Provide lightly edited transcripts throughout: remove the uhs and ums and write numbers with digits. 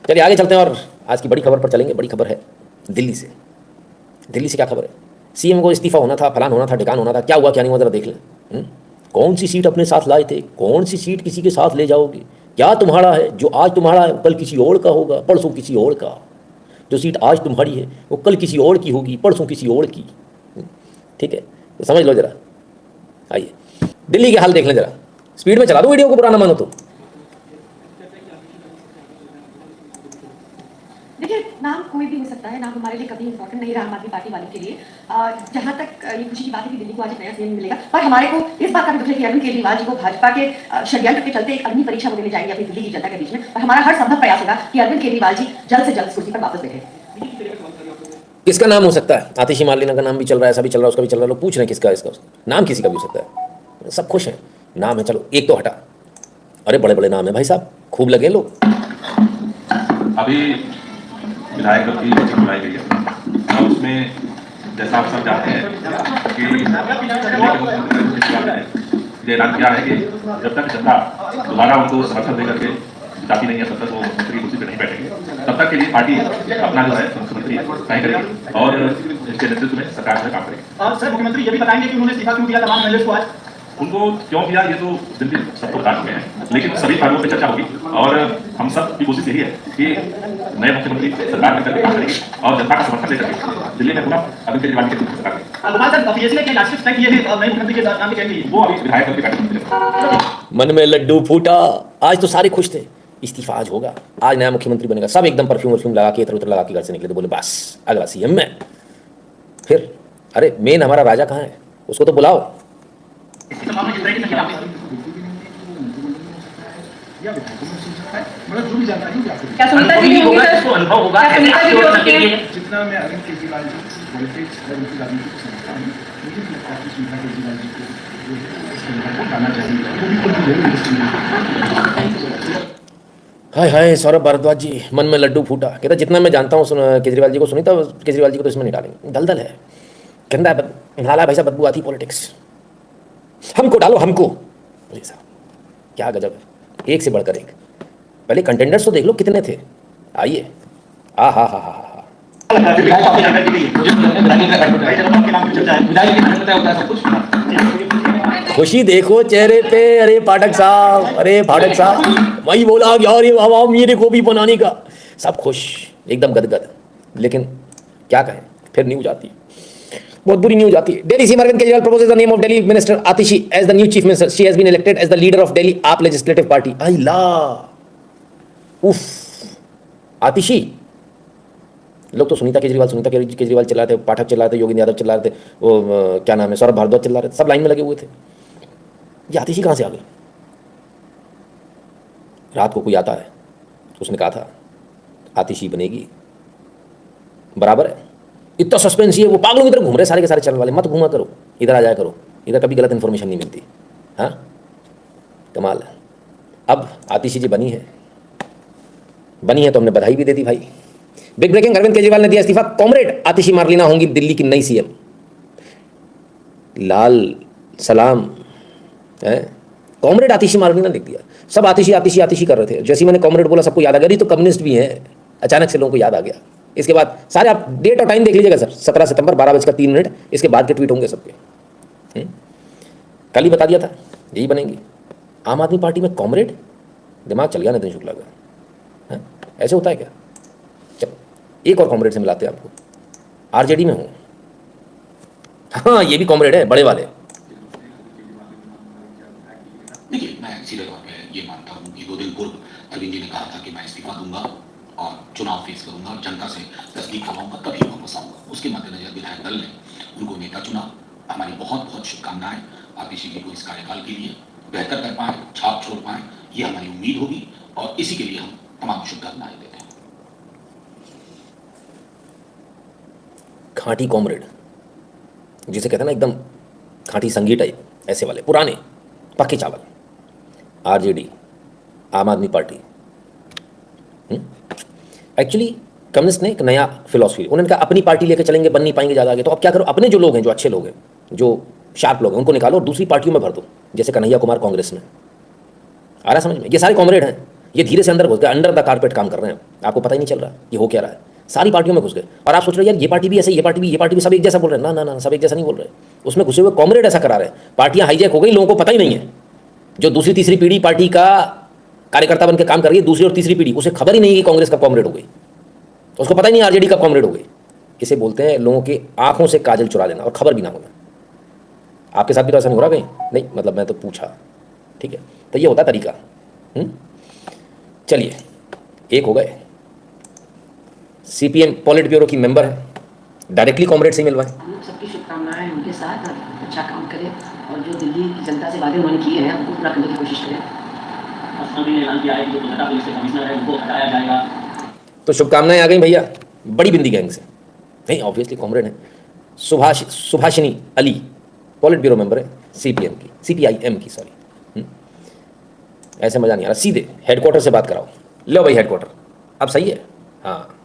चलिए आगे चलते हैं और आज की बड़ी खबर पर चलेंगे। बड़ी खबर है दिल्ली से। दिल्ली से क्या खबर है? सीएम को इस्तीफा होना था, फलान होना था, ढिकान होना था। क्या हुआ क्या नहीं हुआ जरा देख लें। कौन सी सीट अपने साथ लाए थे, कौन सी सीट किसी के साथ ले जाओगे? क्या तुम्हारा है जो आज तुम्हारा है कल किसी और का होगा, परसों किसी और का। जो सीट आज तुम्हारी है वो कल किसी और की होगी, परसों किसी और की। ठीक है, तो समझ लो जरा। आइए दिल्ली के हाल देख लें जरा। स्पीड में चला दो वीडियो को, पुराना मानो तो। देखिए, नाम कोई भी हो सकता है, नाम हमारे लिए कभी इंपॉर्टेंट नहीं रहा आम आदमी पार्टी वालों के लिए। जहाँ तक ये खुशी की बात है कि दिल्ली को आज एक नया सीएम मिलेगा, पर हमारे को इस बात का भी दुख है कि अरविंद केजरीवाल जी को भाजपा के षड्यंत्र के चलते एक अग्नि परीक्षा वो देने जाएंगे अपनी दिल्ली की जनता के बीच में। और हमारा हर संभव प्रयास होगा कि अरविंद केजरीवाल जी जल्द से जल्द इस कुर्सी पर वापस बैठे। किसका नाम हो सकता है? आतिशी मार्लिना का नाम भी चल रहा है, ऐसा भी चल रहा है, उसका भी चल रहा है। लोग पूछ रहे हैं किसका, इसका नाम किसी का भी हो सकता है। सब खुश हैं, नाम है, चलो एक तो हटा। अरे बड़े बड़े नाम है भाई साहब, खूब लगे लोग। अभी विधायक दल की मीटिंग बुलाई गई है और उसमें जैसा आप सब जानते हैं कि ये ऐलान किया है कि जब तक जनता दोबारा उनको समर्थन देकर के जिताती नहीं है तब तक वो मुख्यमंत्री कुर्सी पर नहीं बैठेंगे। तब तक के लिए पार्टी अपना जो है मुख्यमंत्री तय करेगी और इसके नेतृत्व में सरकार में काम करेगी। सर, मुख्यमंत्री ये भी बताएंगे कि उन्होंने इस्तीफा क्यों दिया तमाम एमएलए को आज? उनको क्यों किया ये तो दिल्ली सबको बता चुके हैं, लेकिन सभी पहलुओं पर चर्चा होगी और हम सब की कोशिश यही है कि नए मुख्यमंत्री सरकार में करके काम करेंगे और जनता का समर्थन लेकर के दिल्ली में पुनः अरविंद केजरीवाल की सरकार करेंगे। वो अभी विधायक दल की बैठक में मन में लड्डू फूटा। आज तो सारे खुश थे, इस्तीफा आज होगा, आज नया मुख्यमंत्री बनेगा। सब एकदम परफ्यूम वर्फ्यूम लगा के इधर उधर लगा के घर से निकले, तो बोले बस अगला सीएम मैं। फिर अरे मेन हमारा राजा कहाँ है, उसको तो बुलाओ। क्या सुनीता जी होगा, इसको अनुभव होगा, जितना मैं अरविंद केजरीवाल जी पॉलिटिक्स और उनकी राजनीति को समझता हूँ, मुझे लगता है कि सुनीता केजरीवाल जी को लाना चाहिए। हाय हाय सौरभ भारद्वाज जी, मन में लड्डू फूटा। कहता जितना मैं जानता हूँ केजरीवाल जी को, सुनीता केजरीवाल जी को तो इसमें नहीं डालेंगे, दलदल है, गंदा है, नाला भाई साहब, बदबू आती पॉलिटिक्स। हमको डालो, हमको। जी साहब क्या गजब है, एक से बढ़कर एक। पहले कंटेंडर्स तो देख लो कितने थे। आइए, आ हा हा हा हा। खुशी देखो चेहरे पे। अरे पाठक साहब, अरे पाठक साहब, वही बोला यार ये वाह मेरे को भी बनाने का। सब खुश, एकदम गदगद। लेकिन क्या कहें, फिर न्यूज आती है, बहुत बुरी न्यूज आती है। Delhi CM Arvind Kejriwal proposes the name of Delhi Minister Atishi as the new chief minister. She has been elected as the leader of Delhi AAP legislative party. Allah, उफ, आतिशी। लोग तो सुनीता केजरीवाल चिल्ला रहे थे, पाठक चिल्ला रहे थे, योगी यादव चिल्ला रहे थे, वो क्या नाम है, सौरभ भारद्वाज चिल्ला रहे थे, सब लाइन में लगे हुए थे। ये आतिशी कहाँ से आ गई? रात को कोई आता है, उसने कहा था आतिशी बनेगी, बराबर है। इतना सस्पेंस है, वो पागलों की तरह घूम रहे सारे के सारे चैनल वाले। मत घूमा करो, इधर आ जाया करो, इधर कभी गलत इन्फॉर्मेशन नहीं मिलती। हाँ, कमाल है। अब आतिशी जी बनी है तो हमने बधाई भी दे दी भाई। बिग ब्रेकिंग, अरविंद केजरीवाल ने दिया इस्तीफा, कॉमरेड आतिशी मार्लिना होंगी दिल्ली की नई सीएम। लाल सलाम है, कॉमरेड आतिशी मार्लिना लिख दिया। सब आतिशी आतिशी आतिशी कर रहे थे, जैसे मैंने कॉमरेड बोला सबको याद आ गया। तो कम्युनिस्ट भी हैं, अचानक से लोगों को याद आ गया। इसके बाद सारे आप डेट और टाइम देख लीजिएगा सर, 17 सितंबर 12:03। इसके बाद के ट्वीट होंगे सबके। कल ही बता दिया था यही बनेंगी आम आदमी पार्टी में कॉमरेड। दिमाग चल गया नितिन शुक्ला का। ऐसे होता है क्या? चलो एक और कॉमरेड से मिलाते हैं आपको, आरजेडी में हूँ। हाँ ये भी कॉमरेड है, बड़े वाले। देखिए, मैं सीधे तौर पे ये मानता हूँ कि 2 दिन पूर्व अरविंद जी ने कहा था कि मैं इस्तीफा दूंगा और चुनाव फेस करूंगा और जनता से तस्दीक करवाऊंगा, तभी वापस आऊंगा। उसके मद्देनजर विधायक दल ने उनको नेता चुना। हमारी बहुत बहुत शुभकामनाएं आतिशी जी को इस कार्यकाल के लिए, बेहतर कर पाए, छाप छोड़ पाए, ये हमारी उम्मीद होगी और इसी के लिए हम तमाम शुभकामनाएं देते हैं। खांटी कॉमरेड, जिसे कहते हैं ना एकदम खांटी संगी टाइप, ऐसे वाले पुराने पक्के चावल। आरजेडी, आम आदमी पार्टी। एक्चुअली कम्युनिस्ट ने एक नया फिलॉसफी, उन्होंने कहा अपनी पार्टी लेकर चलेंगे, बन नहीं पाएंगे ज़्यादा आगे, तो अब क्या करो, अपने जो लोग हैं, जो अच्छे लोग हैं, जो शार्प लोग हैं, उनको निकालो और दूसरी पार्टियों में भर दो। जैसे कन्हैया कुमार कांग्रेस में, आ रहा समझ में? ये सारे कॉमरेड हैं। ये धीरे से अंदर घुस गए, अंडर द कारपेट काम कर रहे हैं, आपको पता ही नहीं चल रहा ये हो क्या रहा है। सारी पार्टियों में घुस गए और आप सोच रहे हो यार ये पार्टी भी ऐसे, ये पार्टी भी सब एक जैसा बोल रहे हैं। ना ना ना, सब एक जैसा नहीं बोल रहे। उसमें घुसे हुए कॉमरेड ऐसा करा रहे हैं। पार्टियां हाईजैक हो गई, लोगों को पता ही नहीं है। जो दूसरी तीसरी पीढ़ी पार्टी का कार्यकर्ता बन के काम कर रही है, दूसरी और तीसरी पीढ़ी, उसे खबर ही नहीं कि कांग्रेस का कॉमरेड हो गई, उसको पता ही नहीं आरजेडी का कॉमरेड हो गई। इसे बोलते हैं लोगों की आंखों से काजल चुरा लेना और खबर भी ना होना। आपके साथ भी तो ऐसा नहीं हो रहा कहीं? नहीं, मतलब मैं तो पूछा, ठीक है। तो ये होता तरीका। चलिए, एक हो गए। सीपीएम पॉलिट ब्यूरो की मेंबर है, डायरेक्टली कॉमरेड से मिलवाए। हम लोग सबकी शुभकामनाएं उनके साथ, और अच्छा काम करें और जो दिल्ली की जनता से वादे उन्होंने किए हैं उनको पूरा करने की कोशिश करें। ने ऐलान किया है कि जो कोलकाता पुलिस के कमिश्नर है उनको हटाया जाएगा। तो शुभकामनाएं आ गई भैया, बड़ी बिंदी गैंग से। नहीं, ऑब्वियसली कॉमरेड है। सुभाषिनी अली पॉलिट ब्यूरो मेंबर है सीपीएम की, सीपीआईएम की, सॉरी। ऐसे मजा नहीं आ रहा, सीधे हेडक्वार्टर से बात कराओ। लो भाई हेडक्वार्टर, अब सही है। हाँ,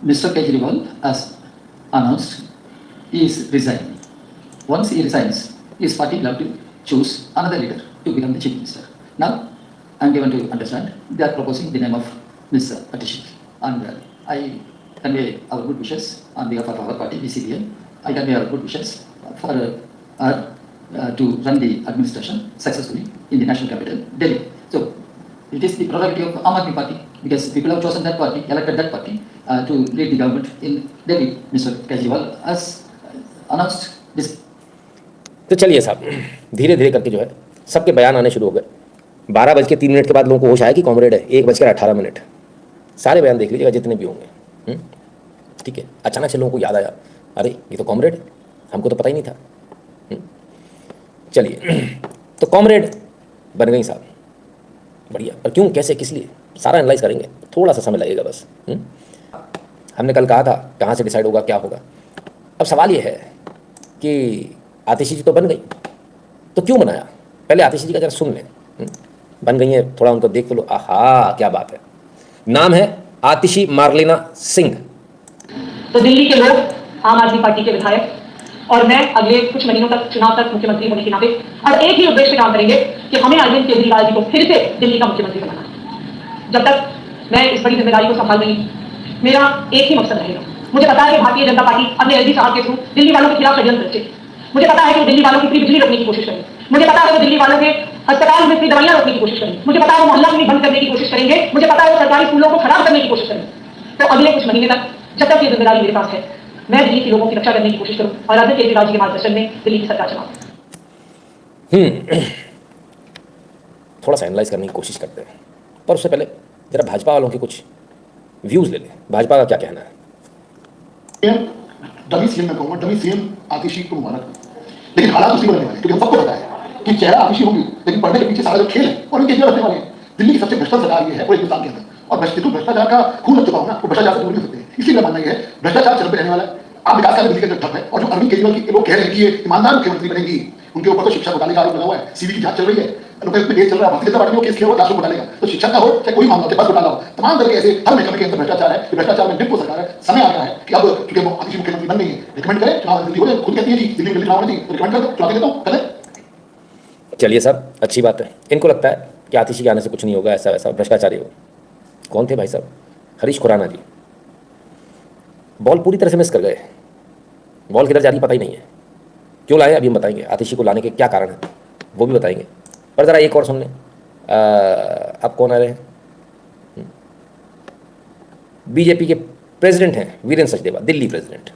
Mr. Kejriwal, as announced, he is resigning. Once he resigns, his party will have to choose another leader to become the chief minister. Now, I am given to understand they are proposing the name of Ms. Atishi, and I convey our good wishes on behalf of our party, BCPM. I convey our good wishes for her to run the administration successfully in the national capital, Delhi. So, it is the prerogative of Aam Aadmi Party, because people have chosen that party, elected that party to lead the government in Delhi. Mr. Kejriwal has announced this. तो चलिए साहब, धीरे धीरे करके जो है सबके बयान आने शुरू हो गए। 12:03 के बाद लोगों को होश आया कि कॉमरेड है। 1:18, सारे बयान देख लीजिएगा जितने भी होंगे। ठीक है, अचानक से लोगों को याद आया, अरे ये तो कॉमरेड है, हमको तो पता ही नहीं था। चलिए, तो कॉमरेड बन गई साहब, बढ़िया। पर क्यों, कैसे, किस लिए, सारा एनालाइज करेंगे, थोड़ा सा समय लगेगा बस। हमने कल कहा था कहाँ से डिसाइड होगा, क्या होगा। अब सवाल ये है कि आतिशी जी तो बन गई, तो क्यों बनाया? पहले आतिशी जी का जरा सुन लें। बन गई है, थोड़ा उनको देख तो लो। आहा, क्या बात है। नाम है आतिशी मार्लिना सिंह। तो दिल्ली के लोग, आम आदमी पार्टी के विधायक और मैं अगले कुछ महीनों तक, चुनाव तक मुख्यमंत्री होने के नाते और एक ही उद्देश्य काम करेंगे कि हमें अरविंद केजरीवाल जी को फिर से दिल्ली का मुख्यमंत्री बनाना। जब तक मैं इस बड़ी जिम्मेदारी को संभाल रही, मेरा एक ही मकसद रहेगा। मुझे पता है कि भारतीय जनता पार्टी अपने एलजी साहब के थ्रू दिल्ली वालों के खिलाफ षड्यंत्र रचे। मुझे पता है कि वो दिल्ली वालों की फ्री बिजली रोकने की कोशिश करेंगे। मुझे पता है वो दिल्ली वालों के अस्पताल में फ्री दवाइयां रोकने की कोशिश करेंगे। मुझे पता है वो मोहल्ला क्लिनिक बंद करने की कोशिश करेंगे। मुझे पता है वो सरकारी स्कूलों को खराब करने की कोशिश करेंगे। तो अगले कुछ महीने तक, जब तक ये जिम्मेदारी मेरे पास है, मैं दिल्ली के लोगों की रक्षा करने की कोशिश करूं और अरविंद केजरीवाल जी के मार्गदर्शन में दिल्ली की सरकार चलाऊं। थोड़ा सा एनालाइज करने की कोशिश करते हैं, पर उससे पहले जरा भाजपा वालों के कुछ व्यूज ले लें। भाजपा का क्या कहना है? डमी सीएम में कहूंगा, डमी सीएम आतिशी को मुबारक, लेकिन हालात उसी बनने वाले, क्योंकि हम सबको पता है कि चेहरा आतिशी होगी, लेकिन पढ़ने के पीछे सारा जो खेल है और उनके जीवन रखने वाले हैं। दिल्ली की सबसे भ्रष्टाचार सरकार ये है पूरे हिंदुस्तान के अंदर, और भ्रष्टाचार का खून लग चुका होगा, वो भ्रष्टाचार से दूर नहीं सकते। इसलिए मेरा मानना ये है, भ्रष्टाचार चरण पे रहने वाला है। आप विकास का दिल्ली का जो ठप है, और जो अरविंद केजरीवाल की लोग कह रहे हैं कि ये ईमानदार मुख्यमंत्री बनेंगी, उनके ऊपर तो शिक्षा घोटाले का आरोप लगा हुआ है, सीबी की जांच चल रही है, केस चल रहा है, भारतीय जनता पार्टी को केस किया हुआ राष्ट्र घोटाले का। तो शिक्षा का हो चाहे कोई मामला हो, बस घोटाला हो, तमाम तरह के ऐसे हर महकमे के अंदर भ्रष्टाचार है। भ्रष्टाचार में डिप्टी सरकार है। समय आ गया है कि अब चूंकि वो आतिशी मुख्यमंत्री बन गई है, रिकमेंड करें, चुनाव दिल्ली हो जाए, खुद कहती है जी दिल्ली में चुनाव होनी चाहिए, रिकमेंड कर दो, चुनाव देता हूं, करें। चलिए साहब, अच्छी बात है। इनको लगता है कि आतिशी के आने से कुछ नहीं होगा, ऐसा वैसा भ्रष्टाचारी हो। कौन थे भाई साहब? हरीश खुराना जी। बॉल पूरी तरह से मिस कर गए, बॉल किधर जा रही पता ही नहीं है। क्यों लाए अभी हम बताएंगे, आतिशी को लाने के क्या कारण है वो भी बताएंगे। पर ज़रा एक और सुन लें, अब कौन आ रहे हैं? बीजेपी के प्रेसिडेंट हैं वीरेंद्र सचदेवा, दिल्ली प्रेसिडेंट।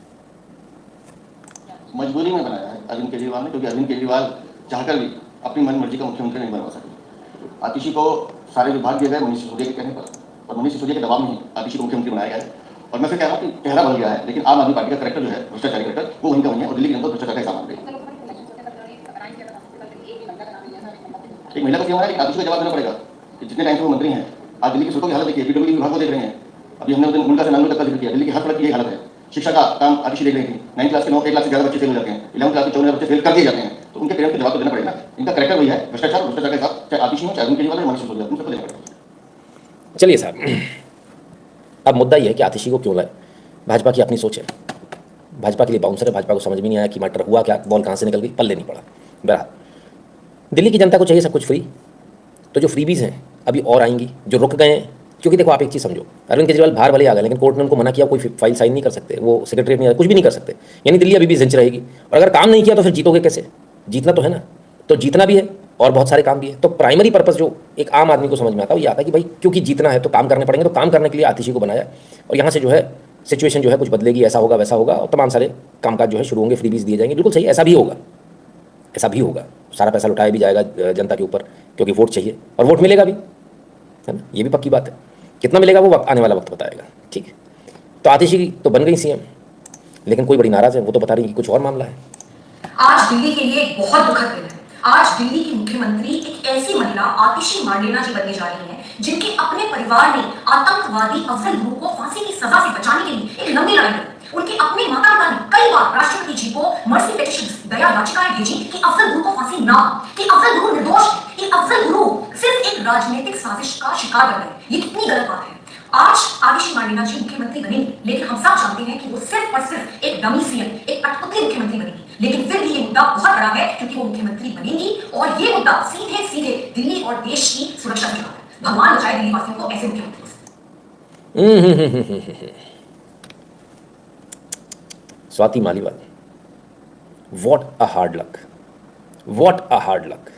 मजबूरी में बनाया है अरविंद केजरीवाल ने, क्योंकि अरविंद केजरीवाल चाहकर भी अपनी मन मर्जी का मुख्यमंत्री नहीं बनवा सके। आतिशी को सारे विभाग दिए गए मनीष सिसोदिया के कहने पर, और मनीष सिसोदिया के दबाव में ही आतिशी को मुख्यमंत्री बनाया गया है। और मैं फिर कह रहा हूँ कि चेहरा बदल गया है, लेकिन आम आदमी पार्टी का करेक्टर जो है, भ्रष्टाचारी करेक्टर, वो वहीं का वहीं है, और दिल्ली के अंदर भ्रष्टाचार का हिसाब मान रही है। एक महिला को क्यों है, आतिशी को जवाब देना पड़ेगा कि जितने टाइम से वो मंत्री हैं, आज दिल्ली की सड़कों की हालत देखिए, पीडब्ल्यूडी विभाग को देख रहे हैं। अभी हमने उनका उनका से नानवे तक का जिक्र किया, दिल्ली की हर सड़क की यही हालत है। शिक्षा का काम आतिशी देख रही थी, 9th क्लास के 1 लाख से ज़्यादा बच्चे फेल हो जाते हैं, 11th क्लास के 14 बच्चे फेल कर दिए जाते हैं। तो उनके पेरेंट्स को जवाब तो देना पड़ेगा। इनका करेक्टर वही है, भ्रष्टाचार के साथ, चाहे आतिशी हो, चाहे अरविंद केजरीवाल हो, मनीष सिसोदिया, उन सबको देना पड़ेगा। चलिए साहब, अब मुद्दा ये है कि आतिशी को क्यों लाए। भाजपा की अपनी सोच है, भाजपा के लिए बाउंसर है, भाजपा को समझ में नहीं आया कि मैटर हुआ क्या, बॉल कहाँ से निकल गई, पल्ले नहीं पड़ा। बहरहाल दिल्ली की जनता को चाहिए सब कुछ फ्री, तो जो फ्रीबीज हैं अभी और आएंगी, जो रुक गए हैं। क्योंकि देखो आप एक चीज़ समझो, अरविंद केजरीवाल बाहर वाले आ गए, लेकिन कोर्ट ने उनको मना किया, कोई फाइल साइन नहीं कर सकते, वो सेक्रेटरी नहीं, कुछ भी नहीं कर सकते, यानी दिल्ली अभी भी जिंच रहेगी। और अगर काम नहीं किया तो फिर जीतोगे कैसे? जीतना तो है ना, तो जीतना भी है और बहुत सारे काम भी है। तो प्राइमरी पर्पस जो एक आम आदमी को समझ में आता है वो ये आता है कि भाई क्योंकि जीतना है तो काम करने पड़ेंगे, तो काम करने के लिए आतिशी को बनाया और यहाँ से जो है सिचुएशन जो है कुछ बदलेगी, ऐसा होगा वैसा होगा, और तमाम सारे कामकाज जो है शुरू होंगे, फ्रीबीज दिए जाएंगे। बिल्कुल सही, ऐसा भी होगा, ऐसा भी होगा। सारा पैसा लुटाया भी जाएगा जनता के ऊपर, क्योंकि वोट चाहिए और वोट मिलेगा भी, है ना, ये भी पक्की बात है। कितना मिलेगा वो आने वाला वक्त बताएगा। ठीक है, तो आतिशी तो बन गई सीएम, लेकिन कोई बड़ी नाराज है, वो तो बता रही कि कुछ और मामला है। आज दिल्ली के लिए एक बहुत दुखद दिन है। आज दिल्ली की मुख्यमंत्री एक ऐसी महिला आतिशी मार्लेना जी बनने जा रही हैं, जिनके अपने परिवार ने आतंकवादी अफजल गुरु को फांसी की सजा से बचाने के लिए एक लंबी लड़ाई लड़ी। उनके अपने माता पिता ने कई बार राष्ट्रपति जी को मर्सी पिटीशन दया याचिकाएं भेजी कि अफजल गुरु को फांसी ना, कि अफजल गुरु निर्दोष है, कि अफजल गुरु सिर्फ एक राजनीतिक साजिश का शिकार बन गए। ये कितनी गलत बात है। आज आतिशी मार्लेना जी मुख्यमंत्री बनेंगी, लेकिन हम सब जानते हैं कि वो सिर्फ और सिर्फ एक डमी सीएम, एक कठपुतली मुख्यमंत्री बनेगी। लेकिन फिर भी ये मुद्दा बहुत बड़ा है, क्योंकि वो मुख्यमंत्री बनेंगी और ये मुद्दा सीधे सीधे दिल्ली और देश की सुरक्षा से जुड़ा है। भगवान बचाए दिल्ली वासियों को ऐसे मुख्यमंत्री से। Swati Maliwal, what a hard luck, what a hard luck.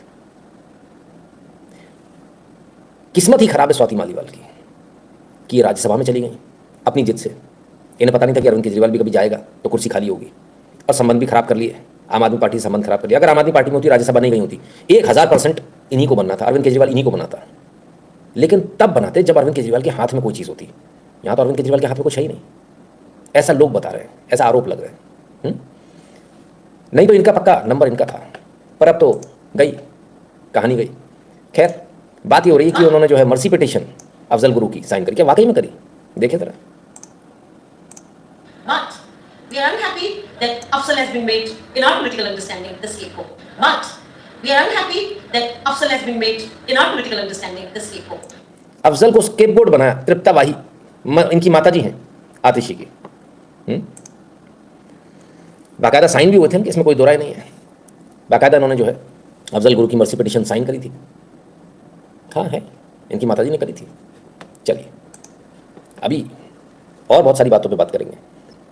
किस्मत ही खराब है स्वाति मालीवाल की कि ये राज्यसभा में चली गई अपनी जिद से। इन्हें पता नहीं था कि अरविंद केजरीवाल भी कभी जाएगा तो कुर्सी खाली होगी, और संबंध भी खराब कर लिए, आम आदमी पार्टी से संबंध खराब कर लिया। अगर आम आदमी पार्टी में होती, राज्यसभा नहीं गई होती, 1000% इन्हीं को बनना था, अरविंद केजरीवाल इन्हीं को बनाता। लेकिन तब बनाते जब अरविंद केजरीवाल के हाथ में कोई चीज़ होती। यहाँ तो अरविंद केजरीवाल के हाथ में कुछ है ही नहीं, ऐसा लोग बता रहे हैं, ऐसा आरोप लग रहा है। नहीं तो इनका पक्का नंबर इनका था, पर अब तो गई, कहानी गई। खैर, बात ये हो रही है कि उन्होंने जो है मर्सी पिटीशन अफजल गुरु की साइन करी, क्या वाकई में करी? देखे जरा। But we are unhappy that Afzal has been made in our political understanding the scapegoat. But we are unhappy that Afzal has been made in our political understanding the scapegoat. Afzal को scapegoat बनाया तृप्ता वाही, इनकी माताजी हैं आतिशी की। बाकायदा sign भी हुए थे कि इसमें कोई दो राय नहीं है। बाकायदा उन्होंने जो है अफजल गुरु की मर्सी पिटीशन साइन करी थी। हाँ है, इनकी माताजी ने करी थी। चलिए अभी और बहुत सारी बातों पे बात करेंगे।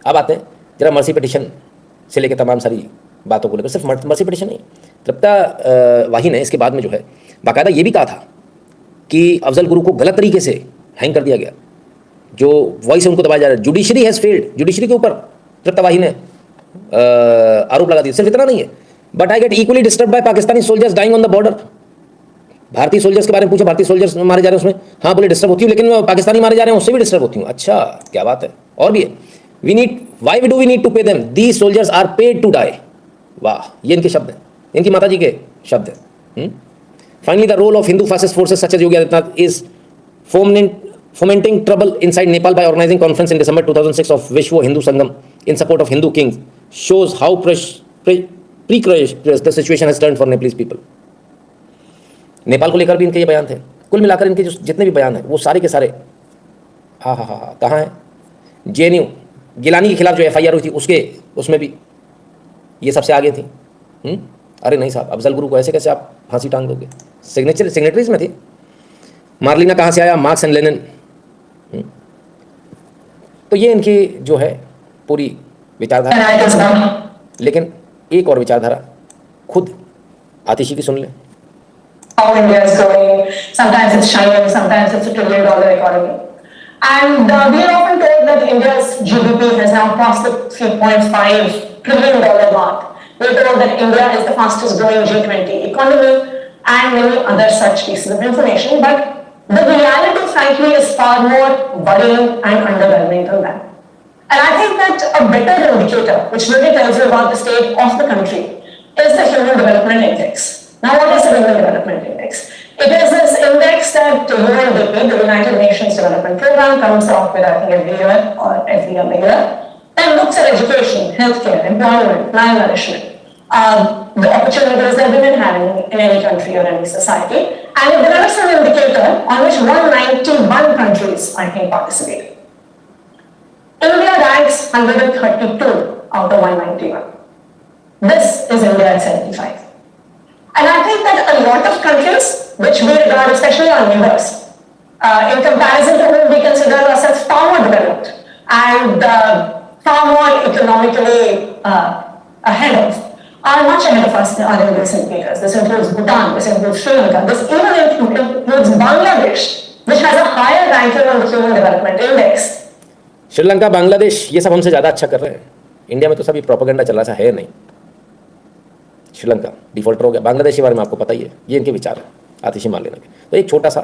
अब आते हैं जरा मर्सी पिटीशन से लेकर तमाम सारी बातों को लेकर। सिर्फ मर्सी पिटीशन नहीं, तृप्ता वाही ने इसके बाद में जो है बाकायदा ये भी कहा था कि अफजल गुरु को गलत तरीके से हैंग कर दिया गया, जो वॉइस है उनको दबाया जा रहा है। जुडिशरी हैज़ फेल्ड, जुडिशरी के ऊपर तृप्ता वाही ने आरोप लगा दिया। सिर्फ इतना नहीं है, but I get equally disturb by Pakistani soldiers dying on the border. भारतीय सोल्जर्स के बारे में पूछा, भारतीय सोल्जर्स मारे जा रहे हैं उसमें, हाँ बोले डिस्टर्ब होती हूँ, लेकिन पाकिस्तानी मारे जा रहे हैं उससे भी डिस्टर्ब होती हूँ। अच्छा क्या बात है। और भी है, we need, why do we need to pay them, these soldiers are paid to die. वाह, ये इनके शब्द हैं, इनकी माता जी के शब्द हैं। Finally the role of Hindu fascist forces such as Yogi Adityanath is fomenting trouble inside Nepal by organizing conference in December 2006 of Vishwa Hindu Sangam in support of Hindu kings shows how precarious the situation has turned for Nepalese people. Nepal को लेकर भी इनके ये बयान थे। कुल मिलाकर इनके जो जितने भी बयान हैं वो सारे के सारे हाँ कहाँ हैं? JNU गिलानी के खिलाफ जो FIR हुई थी उसमें भी ये सबसे आगे थी। अरे नहीं साहब, अफजल गुरु को ऐसे कैसे आप फांसी टांग दोगे? सिग्नेटरीज में थी। मार्लिना कहाँ से आया? Marks and Lenin. तो ये इनकी जो है पूरी विचारधारा। लेकिन एक और विचारधारा खुद आतिशी की सुन लें। How India is growing, sometimes it's shining, sometimes it's $1 trillion economy. And we are often told that India's GDP has now crossed the $3.5 trillion mark. We are told that India is the fastest growing G20 economy and many other such pieces of information. But the reality, frankly, is far more worrying and underwhelming than that. And I think that a better indicator, which really tells you about the state of the country, is the Human Development Index. Now, what is the Human Development Index? It is this index that UNDP, the United Nations Development Program, comes out with, I think, every year or every other year, that looks at education, healthcare, employment, malnourishment, the opportunities that women have in any country or any society. And it develops an indicator on which 191 countries, I think, participate. India ranks 132 out of 191. This is India at 75. And I think that a lot of countries, which we regard, especially our neighbors, in comparison to whom we consider ourselves far more developed and far more economically ahead of, are much ahead of us are in recent years. This includes Bhutan, this includes Sri Lanka, this even includes Bangladesh, which has a higher ranking on the Human Development Index. Sri Lanka, Bangladesh ये सब हमसे ज़्यादा अच्छा कर रहे हैं। India में तो सभी प्रोपेगेंडा चल रहा है नहीं। श्रीलंका डिफॉल्टर हो गया। बांग्लादेश के बारे में आपको पता ही है, ये इनके विचार है आतिशी मार लेना के। तो एक छोटा सा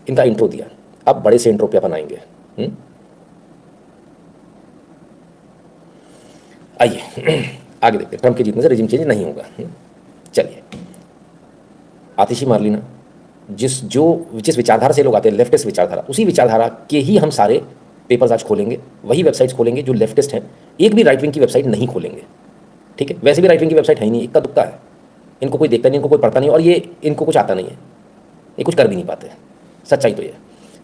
इनका इंट्रो दिया, अब बड़े से इंट्रो पे अपन आएंगे। आइए आगे देखते हैं। ट्रंप के जीतने से रेजिम चेंज नहीं होगा। चलिए, आतिशी मारलीना जिस विचारधारा से लोग आते हैं, लेफ्टिस्ट विचारधारा, उसी विचारधारा के ही हम सारे पेपर्स आज खोलेंगे, वही वेबसाइट्स खोलेंगे जो लेफ्टिस्ट हैं। एक भी राइट विंग की वेबसाइट नहीं खोलेंगे, ठीक है। वैसे भी राइट विंग की वेबसाइट है ही नहीं, इक्का दुक्का है, इनको कोई देखता नहीं, इनको कोई पढ़ता नहीं, और ये इनको कुछ आता नहीं है, ये कुछ कर भी नहीं पाते। सच्चाई तो ये।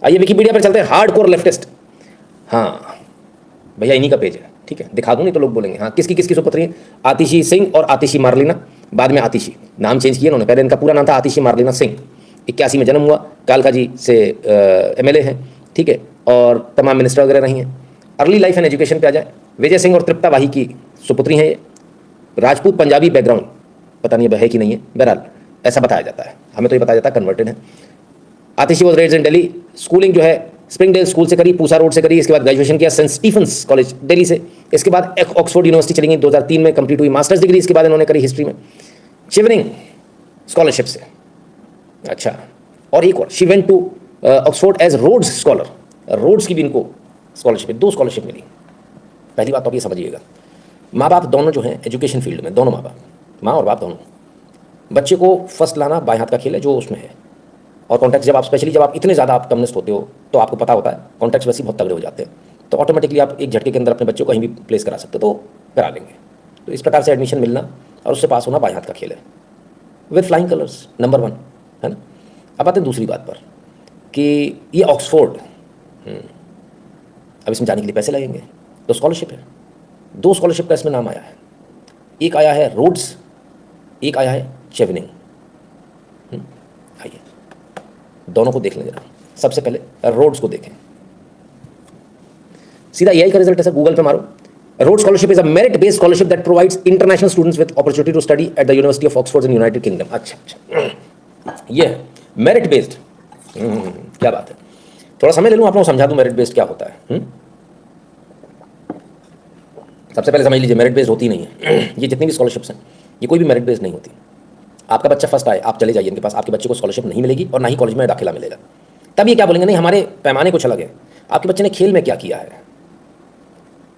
आइए विकिपीडिया पर चलते हैं। हार्ड कोर लेफ्टिस्ट, हाँ भैया इन्हीं का पेज है, ठीक है। दिखा दूँ नहीं तो लोग बोलेंगे हाँ किसकी सुपुत्री है, आतिशी सिंह और आतिशी मारलीना। बाद में आतिशी नाम चेंज किया उन्होंने, पहले इनका पूरा नाम था आतिशी मारलीना सिंह। 81 में जन्म हुआ, कालका जी से MLA हैं, ठीक है, और तमाम मिनिस्टर वगैरह रही हैं। अर्ली लाइफ एंड एजुकेशन पे आ जाए, विजय सिंह और तृप्ता वाही की सुपुत्री हैं ये। राजपूत पंजाबी बैकग्राउंड, पता नहीं है कि नहीं है, बहरहाल ऐसा बताया जाता है, हमें तो ये बताया जाता है कन्वर्टेड है। Atishi was raised in Delhi, schooling जो है स्प्रिंगडेल स्कूल से करी, पूसा रोड से करी। इसके बाद ग्रेजुएशन किया सेंट स्टीफेंस कॉलेज दिल्ली से। इसके बाद ऑक्सफोर्ड यूनिवर्सिटी चली गई, 2003 में कंप्लीट हुई मास्टर्स डिग्री। इसके बाद इन्होंने करी हिस्ट्री में चिवनिंग स्कॉलरशिप से। अच्छा, और एक और, she went to Oxford as Rhodes scholar, Rhodes की भी इनको स्कॉलरशिप, 2 स्कॉलरशिप मिली। पहली बात तो आप ये समझिएगा, माँ बाप दोनों जो हैं एजुकेशन फील्ड में, दोनों माँ और बाप दोनों, बच्चे को फर्स्ट लाना बाएं हाथ का खेल है जो उसमें है। और कॉन्टैक्ट जब आप स्पेशली जब आप इतने ज़्यादा आप कम्युनिस्ट होते हो तो आपको पता होता है कॉन्टैक्ट्स वैसे बहुत तगड़े हो जाते हैं, तो ऑटोमेटिकली आप एक झटके के अंदर अपने बच्चों को कहीं भी प्लेस करा सकते हो, तो करा लेंगे। तो इस प्रकार से एडमिशन मिलना और उससे पास होना बाएं हाथ का खेल है, विद फ्लाइंग कलर्स, नंबर 1 है ना। अब आते हैं दूसरी बात पर कि ये ऑक्सफोर्ड, अब इसमें जाने के लिए पैसे लगेंगे, तो स्कॉलरशिप है, 2 स्कॉलरशिप का इसमें नाम आया है। एक आया है रोड्स, एक आया है चेवनिंग। आइए दोनों को देख लें जरा। सबसे पहले रोड्स को देखें, सीधा यही का रिजल्ट है सर, गूगल पे मारो। Rhodes scholarship is a merit based scholarship that provides international students with opportunity to study at the university of Oxford in United Kingdom. अच्छा, ये है मेरिट बेस्ड। क्या बात है, थोड़ा समय ले लूँ, आप लोगों को समझा दूँ मेरिट बेस्ड क्या होता है। सबसे पहले समझ लीजिए, मेरिट बेस्ड होती नहीं है। ये जितनी भी स्कॉलरशिप्स हैं ये कोई भी मेरिट बेस्ड नहीं होती। आपका बच्चा फर्स्ट आए, आप चले जाइए इनके पास, आपके बच्चे को स्कॉलरशिप नहीं मिलेगी और ना ही कॉलेज में दाखिला मिलेगा। तब ये क्या बोलेंगे, नहीं हमारे पैमाने कुछ अलग है। आपके बच्चे ने खेल में क्या किया है,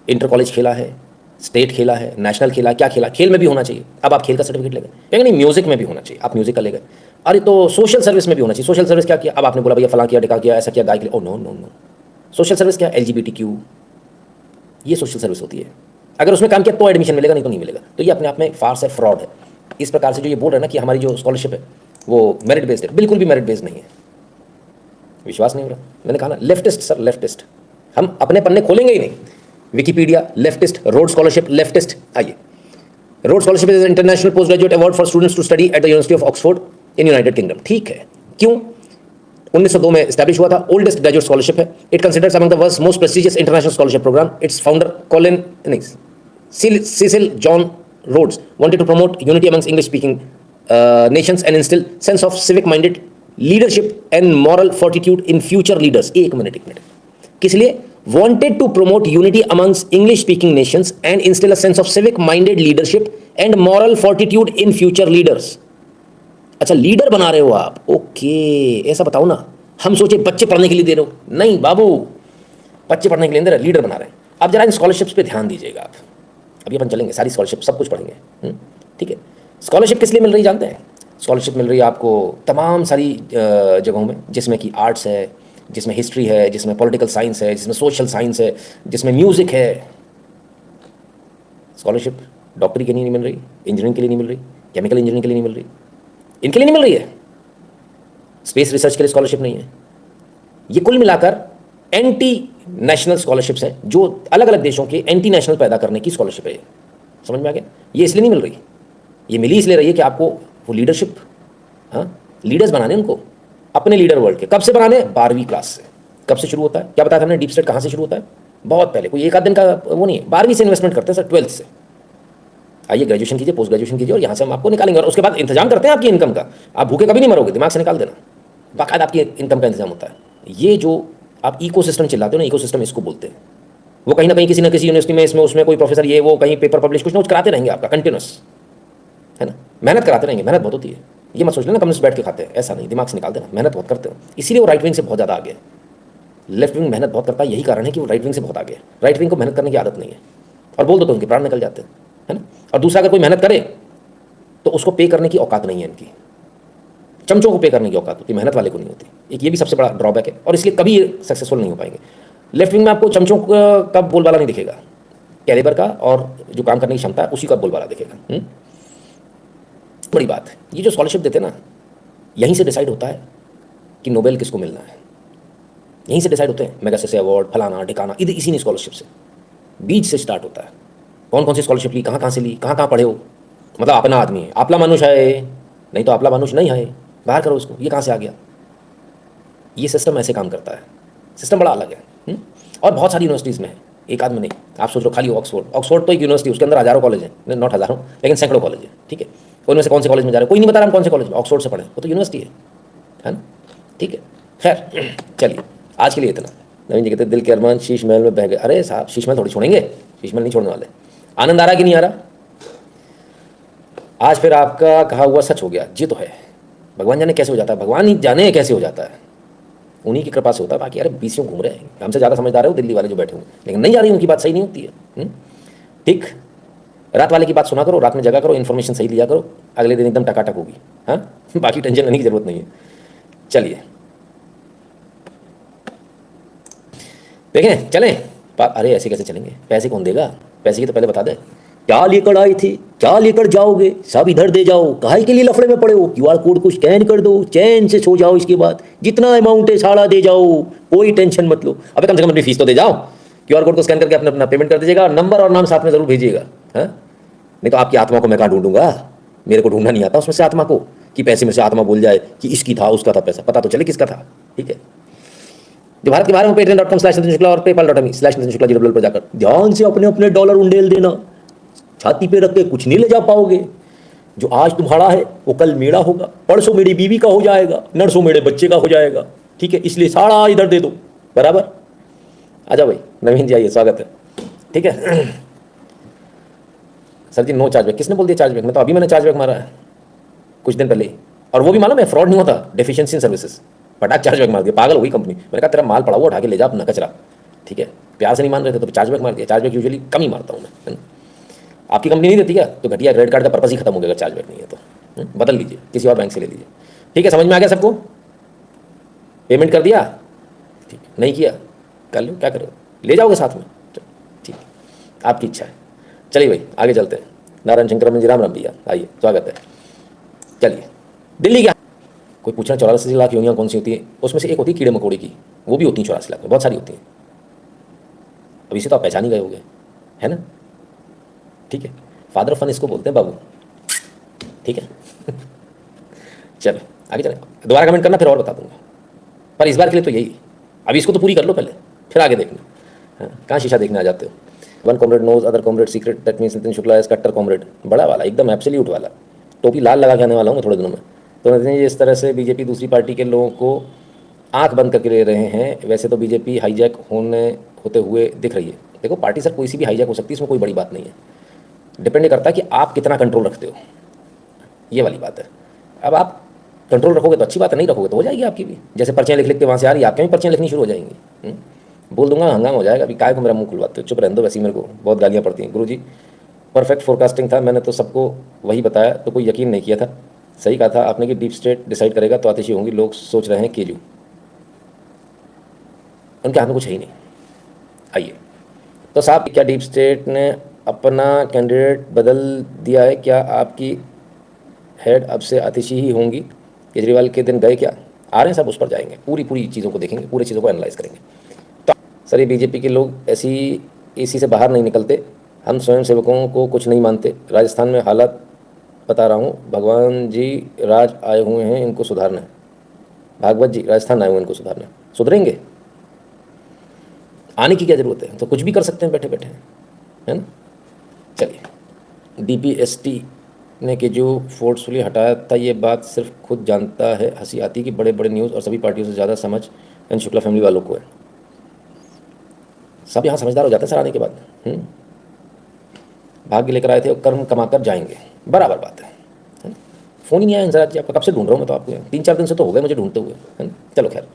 इंटर कॉलेज खेला है, स्टेट खेला है, नेशनल खेला, क्या खेला, खेल में भी होना चाहिए। अब आप खेल का सर्टिफिकेट ले गए, कहेंगे नहीं म्यूजिक में भी होना चाहिए, आप म्यूजिक का ले गए। अरे तो सोशल सर्विस में भी होना चाहिए, सोशल सर्विस क्या किया, अब आपने बोला भैया फलां किया, ढिका किया, ऐसा किया, गाय के लिए, oh no no no, social service क्या, LGBTQ, ये सोशल सर्विस होती है। अगर उसमें काम किया तो एडमिशन मिलेगा, नहीं तो नहीं मिलेगा। तो ये अपने आप में फार्स है, फ्रॉड है। इस प्रकार से जो ये बोल रहे हैं ना कि हमारी जो स्कॉलरशिप है वो मेरिट बेस्ड है, बिल्कुल भी मेरिट बेस्ड नहीं है। विश्वास नहीं हो रहा, मैंने कहा ना लेफ्टिस्ट सर, लेफ्टिस्ट। हम अपने पन्ने खोलेंगे ही नहीं। Wikipedia leftist, Rhodes scholarship leftist. आइए, Rhodes scholarship is international post graduate award for students to study at the university of Oxford in United Kingdom. ठीक है, क्यों, 1902 में एस्टैब्लिश हुआ था, ओल्डेस्ट ग्रेजुएट स्कॉलरशिप है। It considers among the world's most prestigious international scholarship programme. Its founder Cecil John Rhodes wanted to promote unity amongst English-speaking nations and instill sense of civic-minded leadership and moral fortitude in future leaders. एक minute किस लिए? Wanted to promote unity amongst English-speaking nations and instill a sense of civic-minded leadership and moral fortitude in future leaders. अच्छा, leader बना रहे हो आप, okay, ऐसा बताओ ना। हम सोचे बच्चे पढ़ने के लिए दे रहे हो, नहीं बाबू, बच्चे पढ़ने के लिए दे रहे, लीडर बना रहे हैं। अब जरा इन स्कॉलरशिप्स पे ध्यान दीजिएगा आप, अभी अपन चलेंगे सारी स्कॉलरशिप सब कुछ पढ़ेंगे, ठीक है। स्कॉलरशिप किस लिए मिल रही जानते हैं? स्कॉलरशिप मिल रही है आपको तमाम सारी जगहों में, जिसमें कि आर्ट्स है, जिसमें हिस्ट्री है, जिसमें पॉलिटिकल साइंस है, जिसमें सोशल साइंस है, जिसमें म्यूजिक है। स्कॉलरशिप डॉक्टरी के लिए नहीं मिल रही, इंजीनियरिंग के लिए नहीं मिल रही, केमिकल इंजीनियरिंग के लिए नहीं मिल रही, इनके लिए नहीं मिल रही है। स्पेस रिसर्च के लिए स्कॉलरशिप नहीं है। ये कुल मिलाकर एंटी नेशनल स्कॉलरशिप्स हैं, जो अलग अलग देशों के एंटी नेशनल पैदा करने की स्कॉलरशिप है। समझ में आ गया? ये इसलिए नहीं मिल रही, ये मिली इसलिए रही है कि आपको वो लीडरशिप, हाँ, लीडर्स बनाने उनको, अपने लीडर वर्ल्ड के। कब से बनाने? 12वीं क्लास से। कब से शुरू होता है? क्या बताया था हमने? डीप स्टेट कहाँ से शुरू होता है? बहुत पहले, कोई एक आध दिन का वो नहीं है। 12वीं से इन्वेस्टमेंट करते हैं सर, 12th से। आइए ग्रेजुएशन कीजिए, पोस्ट ग्रेजुएशन कीजिए, और यहाँ से हम आपको निकालेंगे, और उसके बाद इंतजाम करते हैं आपकी इनकम का। आप भूखे कभी नहीं मरोगे, दिमाग से निकाल देना, बाकायदा आपकी इनकम का इंतजाम होता है। ये जो आप इकोसिस्टम चिल्लाते हो ना, इकोसिस्टम इसको बोलते हैं। वो कहीं ना कहीं किसी न किसी यूनिवर्सिटी में, इसमें उसमें कोई प्रोफेसर ये वो कहीं पेपर पब्लिश कुछ ना कुछ कराते रहेंगे आपका, कंटिन्यूस, है ना, मेहनत कराते रहेंगे। मेहनत बहुत होती है, ये मत सोच लेना कम्युनिस्ट बैठ के खाते हैं, ऐसा नहीं, दिमाग से निकाल देना, मेहनत बहुत करते हो। इसीलिए वो राइट विंग से बहुत ज़्यादा आगे है। लेफ्ट विंग मेहनत बहुत करता है, यही कारण है कि वो राइट विंग से बहुत आगे है। राइट विंग को मेहनत करने की आदत नहीं है, और बोल दो तो उनके प्राण निकल जाते हैं, है ना। और दूसरा, अगर कोई मेहनत करे तो उसको पे करने की औकात नहीं है इनकी। चमचों को पे करने की औकात होती है, मेहनत वाले को नहीं होती। एक ये भी सबसे बड़ा ड्रॉबैक है, और इसलिए कभी ये सक्सेसफुल नहीं हो पाएंगे। लेफ्ट विंग में आपको चमचों का बोलबाला नहीं दिखेगा, कैलिबर का और जो काम करने की क्षमता है उसी का बोलबाला दिखेगा। बड़ी बात है, ये जो स्कॉलरशिप देते ना, यहीं से डिसाइड होता है कि नोबेल किसको मिलना है। यहीं से डिसाइड होते हैं, मेगासेसे अवार्ड, फलाना ठिकाना, इधर इसी ने स्कॉलरशिप से, बीच से स्टार्ट होता है। कौन कौन सी स्कॉलरशिप ली, कहाँ कहाँ से ली, कहाँ कहाँ पढ़े हो, मतलब अपना आदमी है, आपला मानुष है, नहीं तो आपला मानुष नहीं है, बाहर करो उसको, ये कहाँ से आ गया। ये सिस्टम ऐसे काम करता है, सिस्टम बड़ा अलग है। और बहुत सारी यूनिवर्सिटीज़ में है, एक आदमी नहीं। आप सोच लो खाली ऑक्सफोर्ड तो एक यूनिवर्सिटी, उसके अंदर हज़ारों कॉलेज हैं, नॉट हज़ारों लेकिन सैकड़ों कॉलेज हैं, ठीक है। उनमें से कौन से कॉलेज में जा रहे हो, कोई नहीं बता रहा हम कौन से कॉलेज में, ऑक्सफोर्ड से पढ़े, वो तो यूनिवर्सिटी है ना, ठीक है। खैर चलिए, आज के लिए इतना। नवीन जी कहते दिल के अरमान शीश महल में बह गए। अरे साहब, शीश महल थोड़ी छोड़ेंगे, शीश महल नहीं छोड़ने वाले। आनंद आ रहा कि नहीं आ रहा? आज फिर आपका कहा हुआ सच हो गया। ये तो है, भगवान जाने कैसे हो जाता है, भगवान ही जाने कैसे हो जाता है, उन्हीं की कृपा से होता है। बाकी अरे बीसियों घूम रहे हैं, हमसे ज़्यादा समझदार है वो दिल्ली वाले जो बैठे हुए, लेकिन नहीं जा रही, उनकी बात सही नहीं होती है। ठीक, रात वाले की बात सुना करो, रात में जगा करो, इन्फॉर्मेशन सही लिया करो, अगले दिन एकदम टकाटक होगी। हाँ, बाकी टेंशन लेने की जरूरत नहीं है। चलिए देखें, चलें। अरे ऐसे कैसे चलेंगे, पैसे कौन देगा, पैसे की तो पहले बता दे। क्या लेकर आए थे, क्या लेकर जाओगे, सब इधर दे जाओ, काहे के लिए लफड़े में पड़े हो, क्यूआर कोड को स्कैन कर दो, चैन से सो जाओ, इसके बाद जितना अमाउंट है सारा दे जाओ, कोई टेंशन मत लो। अबे कम से कम अपनी फीस तो दे जाओ, क्यूआर कोड को स्कैन करके अपना पेमेंट कर दीजिएगा, नंबर और नाम साथ में जरूर भेजिएगा। हाँ, नहीं तो आपकी आत्मा को मैं कहाँ ढूंढूंगा, मेरे को ढूंढना नहीं आता उसमें से आत्मा को, कि पैसे में से आत्मा बोल जाए कि इसकी था उसका था पैसा, पता तो चले किसका था। ठीक है, जो भारत के बारे में patreon.com/नितिन शुक्ला और paypal.me/नितिन शुक्ला जी पर जाकर ध्यान से अपने अपने डॉलर उंडेल देना, छाती पे रख के कुछ नहीं ले जा पाओगे। जो आज तुम्हारा है वो कल मेरा होगा, परसों मेरी बीवी का हो जाएगा, नरसों मेरे बच्चे का हो जाएगा। ठीक है, इसलिए सारा इधर दे दो, बराबर। आजा भाई, नवीन जी आइए, स्वागत है। ठीक है सर जी, नो चार्जबैक। किसने बोल दिया चार्जबैक? मैं तो अभी मैंने चार्जबैक मारा है कुछ दिन पहले, और वो भी मालूम है फ्रॉड नहीं होता, डेफिशिएंसी इन सर्विसेज, फटाक चार्जबैक मार दिया, पागल हो गई कंपनी। मैंने कहा तेरा माल पड़ा हुआ उठा के ले जा अपना कचरा। ठीक है, प्यार से नहीं मान रहे थे तो चार्जबैक मार दिया। चार्जबैक यूजुअली कम ही मारता हूँ मैं, है ना। आपकी कंपनी नहीं देती क्या? तो घटिया क्रेडिट कार्ड का पर्पस ही खत्म हो गया अगर चार्जबैक नहीं है तो। बदल लीजिए, किसी और बैंक से ले लीजिए। ठीक है, समझ में आ गया सबको? पेमेंट कर दिया? ठीक, नहीं किया कर लो, क्या करो, ले जाओगे साथ में, ठीक, आपकी इच्छा है। चलिए भाई आगे चलते हैं। नारायण शंकर जी, राम राम भैया, आइए, स्वागत है। चलिए, दिल्ली क्या कोई पूछना 84 लाख यूनियाँ कौन सी होती है? उसमें से एक होती है कीड़े मकोड़े की, वो भी होती है 84 लाख में, बहुत सारी होती हैं। अब इसे तो आप पहचान ही गए होंगे, है ना। ठीक है, फादर ऑफ फन इसको बोलते हैं बाबू। ठीक है चलो आगे चले, दोबारा कमेंट करना फिर और बता दूंगा, पर इस बार के लिए तो यही। अभी इसको तो पूरी कर लो पहले, फिर आगे देखना। हाँ, कहाँ शीशा देखने आ जाते हो। One comrade knows other comrade secret, that means Nitin Shukla is कट्टर कॉमरेड, बड़ा वाला, एकदम एब्सोल्यूट वाला। टोपी लाल लगा के आने वाला हूँ थोड़े दिनों में। तो नितिन जी, इस तरह से बीजेपी दूसरी पार्टी के लोगों को आंख बंद करके ले रहे हैं। वैसे तो बीजेपी हाईजैक होते हुए दिख रही है। देखो पार्टी सर कोई सी भी हाईजैक हो सकती है, इसमें कोई बड़ी बात नहीं है। डिपेंड करता है कि आप कितना कंट्रोल रखते हो, ये वाली बात है। अब आप कंट्रोल रखोगे तो अच्छी बात है, नहीं रखोगे तो हो जाएगी आपकी भी। जैसे पर्चियाँ लिख के वहाँ से आ रही है, आपके भी पर्चियाँ लिखनी शुरू हो जाएंगी। बोल दूंगा हंगामा हो जाएगा। अभी काय को मेरा मुंह खुलवाते हो, चुप रहने दो। वैसे मेरे को बहुत गालियाँ पड़ती हैं। गुरुजी परफेक्ट फोरकास्टिंग था, मैंने तो सबको वही बताया तो कोई यकीन नहीं किया था। सही कहा था आपने कि डीप स्टेट डिसाइड करेगा तो आतिशी होंगी। लोग सोच रहे हैं केजू, उनके हाथ में कुछ है ही नहीं। आइए तो साहब, क्या डीप स्टेट ने अपना कैंडिडेट बदल दिया है? क्या आपकी हेड अब से आतिशी ही होंगी? केजरीवाल के दिन गए क्या? आ रहे हैं सब, उस पर जाएंगे, पूरी चीज़ों को देखेंगे, पूरी चीज़ों को एनालाइज करेंगे। तो सर ये बीजेपी के लोग इसी से बाहर नहीं निकलते। हम स्वयं सेवकों को कुछ नहीं मानते। राजस्थान में हालात बता रहा हूँ, भगवान जी राज आए हुए हैं, इनको सुधारना है। भागवत जी राजस्थान आए हुए हैं, इनको सुधारना है। सुधरेंगे? आने की क्या ज़रूरत है, तो कुछ भी कर सकते हैं बैठे बैठे, है ना। चलिए, DPST ने कि जो फोर्सफुली हटाया था, ये बात सिर्फ खुद जानता है। हंसी आती कि बड़े बड़े न्यूज़ और सभी पार्टियों से ज़्यादा समझ इन शुक्ला फैमिली वालों को है। सब यहाँ समझदार हो जाते हैं सर आने के बाद। भाग्य लेकर आए थे और कर्म कमा कर जाएंगे, बराबर बात है ना? फ़ोन ही नहीं आया इंसराज जी आपका, कब से ढूंढ रहा हूँ मैं तो आपको, 3-4 दिन से तो हो गए मुझे ढूंढते हुए, है ना। चलो खैर।